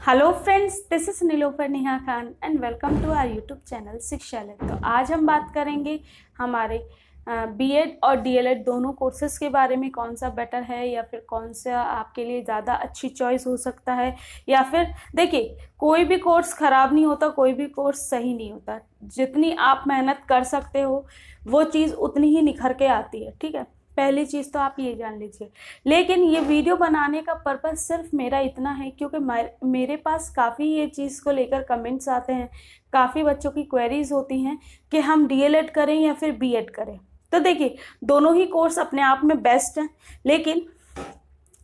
Hello friends, this is Nilofar Neha Khan and welcome to our YouTube channel Shikshalaya. तो आज हम बात करेंगे हमारे बीएड और डीएलएड दोनों कोर्सेज के बारे में, कौन सा बेटर है या फिर कौन सा आपके लिए ज़्यादा अच्छी चॉइस हो सकता है। या फिर देखिए, कोई भी कोर्स ख़राब नहीं होता, कोई भी कोर्स सही नहीं होता। जितनी आप मेहनत कर सकते हो वो चीज़ उतनी ही निखर के आती है। ठीक है, पहली चीज़ तो आप ये जान लीजिए। लेकिन ये वीडियो बनाने का पर्पस सिर्फ मेरा इतना है क्योंकि मेरे पास काफ़ी ये चीज़ को लेकर कमेंट्स आते हैं, काफ़ी बच्चों की क्वेरीज होती हैं कि हम डीएलएड करें या फिर बीएड करें। तो देखिए, दोनों ही कोर्स अपने आप में बेस्ट हैं, लेकिन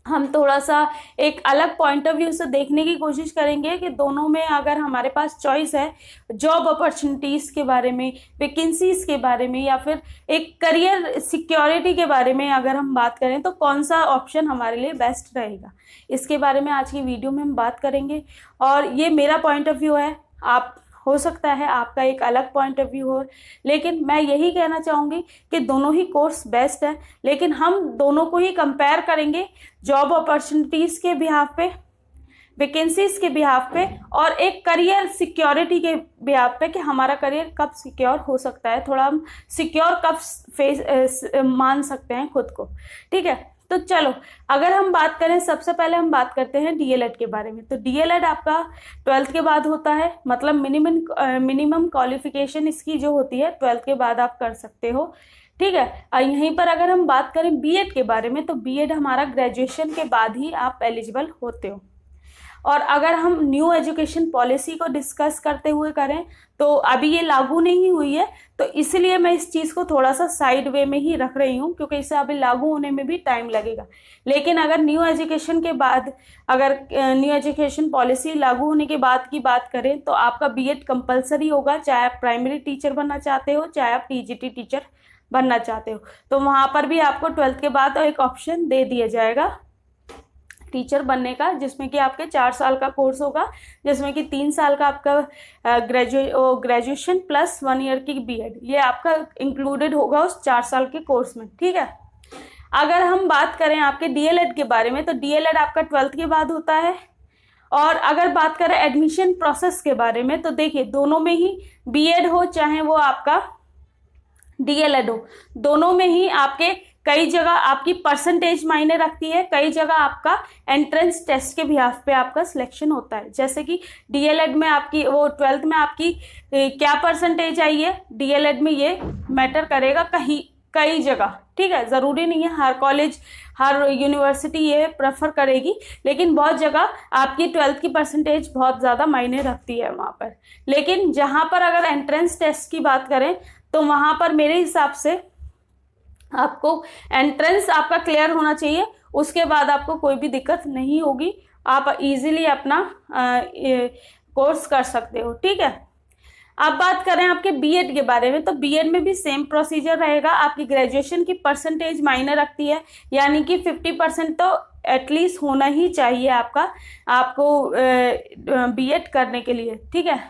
हम थोड़ा सा एक अलग पॉइंट ऑफ व्यू से देखने की कोशिश करेंगे कि दोनों में अगर हमारे पास चॉइस है, जॉब अपॉर्चुनिटीज़ के बारे में, वैकेंसीज के बारे में, या फिर एक करियर सिक्योरिटी के बारे में अगर हम बात करें तो कौन सा ऑप्शन हमारे लिए बेस्ट रहेगा, इसके बारे में आज की वीडियो में हम बात करेंगे। और ये मेरा पॉइंट ऑफ व्यू है, आप हो सकता है आपका एक अलग पॉइंट ऑफ व्यू हो, लेकिन मैं यही कहना चाहूँगी कि दोनों ही कोर्स बेस्ट है। लेकिन हम दोनों को ही कंपेयर करेंगे जॉब अपॉर्चुनिटीज़ के बिहाफ पे, वैकेंसीज के बिहाफ पे, और एक करियर सिक्योरिटी के बिहाफ पे कि हमारा करियर कब सिक्योर हो सकता है, थोड़ा हम सिक्योर कब मान सकते हैं खुद को। ठीक है, तो चलो अगर हम बात करें, सबसे पहले हम बात करते हैं डीएलएड के बारे में। तो डीएलएड आपका 12th के बाद होता है, मतलब मिनिमम क्वालिफिकेशन इसकी जो होती है 12th के बाद आप कर सकते हो। ठीक है, यहीं पर अगर हम बात करें बीएड के बारे में, तो बीएड हमारा ग्रेजुएशन के बाद ही आप एलिजिबल होते हो। और अगर हम न्यू एजुकेशन पॉलिसी को डिस्कस करते हुए करें तो अभी ये लागू नहीं हुई है, तो इसलिए मैं इस चीज़ को थोड़ा सा साइड वे में ही रख रही हूँ क्योंकि इसे अभी लागू होने में भी टाइम लगेगा। लेकिन अगर न्यू एजुकेशन के बाद, अगर न्यू एजुकेशन पॉलिसी लागू होने के बाद की बात करें तो आपका बीएड कंपलसरी होगा, चाहे आप प्राइमरी टीचर बनना चाहते हो, चाहे आप टीजीटी टीचर बनना चाहते हो। तो वहाँ पर भी आपको 12th के बाद एक ऑप्शन दे दिया जाएगा टीचर बनने का, जिसमें कि आपके 4 साल का कोर्स होगा, जिसमें कि 3 साल का आपका ग्रेजुएशन प्लस 1 ईयर की बीएड, ये आपका इंक्लूडेड होगा उस 4 साल के कोर्स में। ठीक है, अगर हम बात करें आपके डीएलएड के बारे में, तो डीएलएड आपका 12th के बाद होता है। और अगर बात करें एडमिशन प्रोसेस के बारे में, तो देखिए दोनों में ही, बीएड हो चाहे वो आपका डीएलएड हो, दोनों में ही आपके कई जगह आपकी परसेंटेज मायने रखती है, कई जगह आपका एंट्रेंस टेस्ट के बिहाफ पे आपका सिलेक्शन होता है। जैसे कि डीएलएड में आपकी वो 12th में आपकी क्या परसेंटेज आई है, डीएलएड में ये मैटर करेगा कई जगह। ठीक है, ज़रूरी नहीं है हर कॉलेज हर यूनिवर्सिटी ये प्रेफर करेगी, लेकिन बहुत जगह आपकी 12th की परसेंटेज बहुत ज़्यादा मायने रखती है वहाँ पर। लेकिन जहाँ पर अगर एंट्रेंस टेस्ट की बात करें तो वहाँ पर मेरे हिसाब से आपको एंट्रेंस आपका क्लियर होना चाहिए, उसके बाद आपको कोई भी दिक्कत नहीं होगी, आप इजीली अपना कोर्स कर सकते हो। ठीक है, अब बात करें आपके बीएड के बारे में, तो बीएड में भी सेम प्रोसीजर रहेगा। आपकी ग्रेजुएशन की परसेंटेज मायने रखती है, यानी कि 50% तो एटलीस्ट होना ही चाहिए आपको बीएड करने के लिए। ठीक है,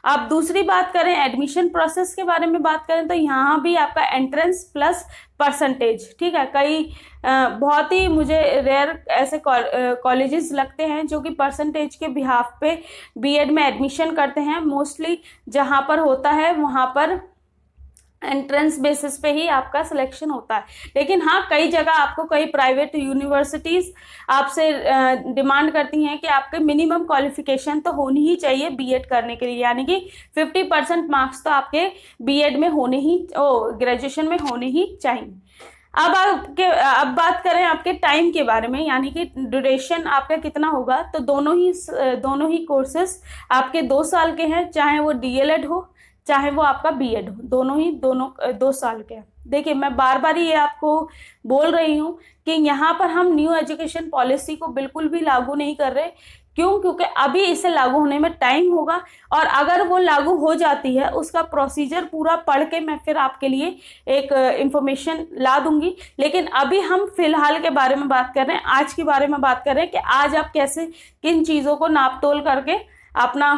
अब दूसरी बात करें एडमिशन प्रोसेस के बारे में बात करें, तो यहाँ भी आपका एंट्रेंस प्लस परसेंटेज। ठीक है, कई बहुत ही मुझे रेयर ऐसे कॉलेजेस लगते हैं जो कि परसेंटेज के बिहाफ पे बीएड में एडमिशन करते हैं। मोस्टली जहाँ पर होता है वहाँ पर एंट्रेंस बेसिस पे ही आपका सिलेक्शन होता है। लेकिन हाँ, कई जगह आपको कई प्राइवेट यूनिवर्सिटीज आपसे डिमांड करती हैं कि आपके मिनिमम क्वालिफिकेशन तो होनी ही चाहिए बीएड करने के लिए, यानी कि 50% मार्क्स तो आपके बीएड में होने ही, ग्रेजुएशन में होने ही चाहिए। अब बात करें आपके टाइम के बारे में, यानी कि ड्यूरेशन आपका कितना होगा, तो दोनों ही कोर्सेस आपके 2 साल के हैं, चाहे वो डीएलएड हो चाहे वो आपका बीएड हो, दोनों 2 साल के हैं। देखिए, मैं बार बार ये आपको बोल रही हूँ कि यहाँ पर हम न्यू एजुकेशन पॉलिसी को बिल्कुल भी लागू नहीं कर रहे। क्यों? क्योंकि अभी इसे लागू होने में टाइम होगा, और अगर वो लागू हो जाती है उसका प्रोसीजर पूरा पढ़ के मैं फिर आपके लिए एक इंफॉर्मेशन ला दूंगी। लेकिन अभी हम फिलहाल के बारे में बात कर रहे हैं, आज के बारे में बात कर रहे हैं कि आज आप कैसे किन चीज़ों को नाप तोल करके अपना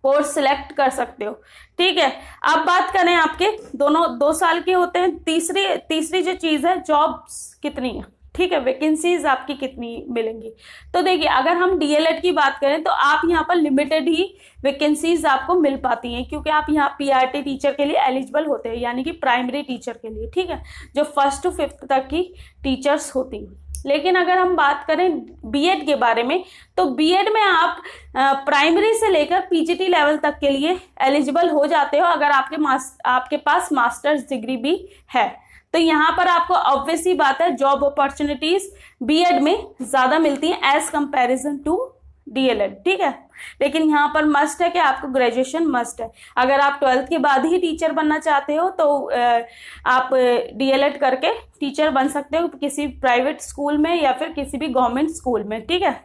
कोर्स सिलेक्ट कर सकते हो। ठीक है, अब बात करें आपके दोनों 2 साल के होते हैं। तीसरी जो चीज़ है, जॉब्स कितनी है। ठीक है, वैकेंसीज आपकी कितनी मिलेंगी। तो देखिए अगर हम डीएलएड की बात करें तो आप यहाँ पर लिमिटेड ही वैकेंसीज आपको मिल पाती हैं, क्योंकि आप यहाँ पीआरटी टीचर के लिए एलिजिबल होते हैं, यानी कि प्राइमरी टीचर के लिए, ठीक है, जो 1st to 5th तक की टीचर्स होती हैं। लेकिन अगर हम बात करें बीएड के बारे में, तो बीएड में आप प्राइमरी से लेकर पीजीटी लेवल तक के लिए एलिजिबल हो जाते हो, अगर आपके पास मास्टर्स डिग्री भी है। तो यहाँ पर आपको ऑब्वियस ही बात है जॉब अपॉर्चुनिटीज बीएड में ज्यादा मिलती हैं एज कंपैरिजन टू डीएलएड, ठीक है। लेकिन यहाँ पर मस्ट है कि आपको ग्रेजुएशन मस्ट है। अगर आप 12th के बाद ही टीचर बनना चाहते हो तो आप डीएलएड करके टीचर बन सकते हो किसी प्राइवेट स्कूल में या फिर किसी भी गवर्नमेंट स्कूल में, ठीक है।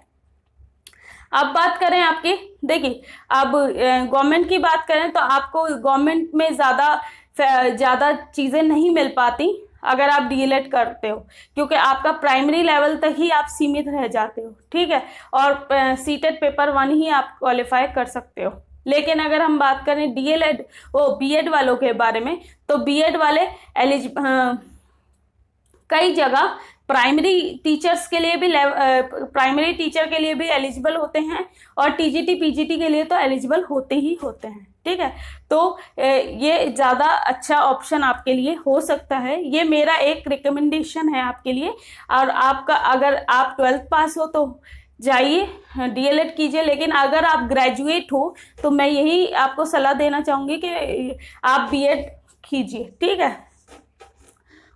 अब बात करें आपकी, देखिए अब गवर्नमेंट की बात करें तो आपको गवर्नमेंट में ज़्यादा चीज़ें नहीं मिल पाती अगर आप डीएलएड करते हो, क्योंकि आपका प्राइमरी लेवल तक ही आप सीमित रह जाते हो, ठीक है, और सीटेट पेपर 1 ही आप क्वालिफाई कर सकते हो। लेकिन अगर हम बात करें बीएड वालों के बारे में, तो बीएड वाले कई जगह प्राइमरी टीचर के लिए भी एलिजिबल होते हैं और टीजीटी पीजीटी के लिए तो एलिजिबल होते ही होते हैं, ठीक है। तो ये ज़्यादा अच्छा ऑप्शन आपके लिए हो सकता है, ये मेरा एक रिकमेंडेशन है आपके लिए। और आपका अगर आप 12th पास हो तो जाइए डीएलएड कीजिए, लेकिन अगर आप ग्रेजुएट हो तो मैं यही आपको सलाह देना चाहूँगी कि आप बीएड कीजिए, ठीक है।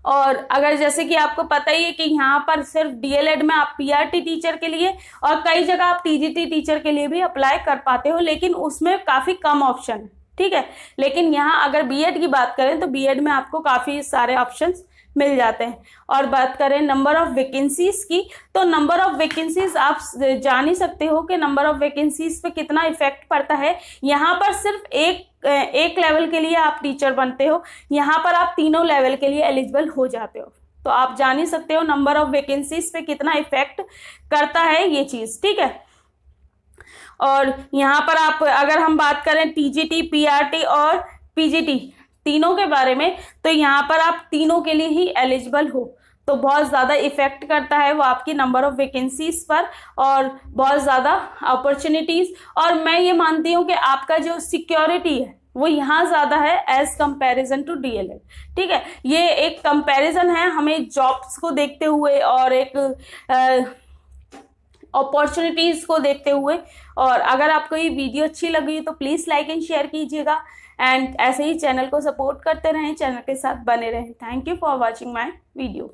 और अगर जैसे कि आपको पता ही है कि यहाँ पर सिर्फ डीएलएड में आप पीआरटी टीचर के लिए और कई जगह आप टीजीटी टीचर के लिए भी अप्लाई कर पाते हो, लेकिन उसमें काफ़ी कम ऑप्शन है, ठीक है। लेकिन यहाँ अगर बीएड की बात करें तो बीएड में आपको काफ़ी सारे ऑप्शंस मिल जाते हैं। और बात करें नंबर ऑफ वैकेंसीज की, तो नंबर ऑफ वैकेंसीज आप जान ही सकते हो कि नंबर ऑफ वैकेंसीज पे कितना इफेक्ट पड़ता है। यहाँ पर सिर्फ एक लेवल के लिए आप टीचर बनते हो, यहाँ पर आप तीनों लेवल के लिए एलिजिबल हो जाते हो। तो आप जान ही सकते हो नंबर ऑफ वैकेंसीज पे कितना इफेक्ट करता है ये चीज़, ठीक है। और यहाँ पर आप अगर हम बात करें टीजीटी पीआरटी और पीजीटी तीनों के बारे में, तो यहाँ पर आप तीनों के लिए ही एलिजिबल हो, तो बहुत ज़्यादा इफेक्ट करता है वो आपकी नंबर ऑफ वैकेंसीज पर और बहुत ज़्यादा अपॉर्चुनिटीज़। और मैं ये मानती हूँ कि आपका जो सिक्योरिटी है वो यहाँ ज़्यादा है एज कंपैरिजन टू डीएलएड, ठीक है। ये एक कंपैरिजन है हमें जॉब्स को देखते हुए और एक अपॉर्चुनिटीज़ को देखते हुए। और अगर आपको ये वीडियो अच्छी लगी तो प्लीज़ लाइक एंड शेयर कीजिएगा, एंड ऐसे ही चैनल को सपोर्ट करते रहें, चैनल के साथ बने रहें। Thank you for watching my video.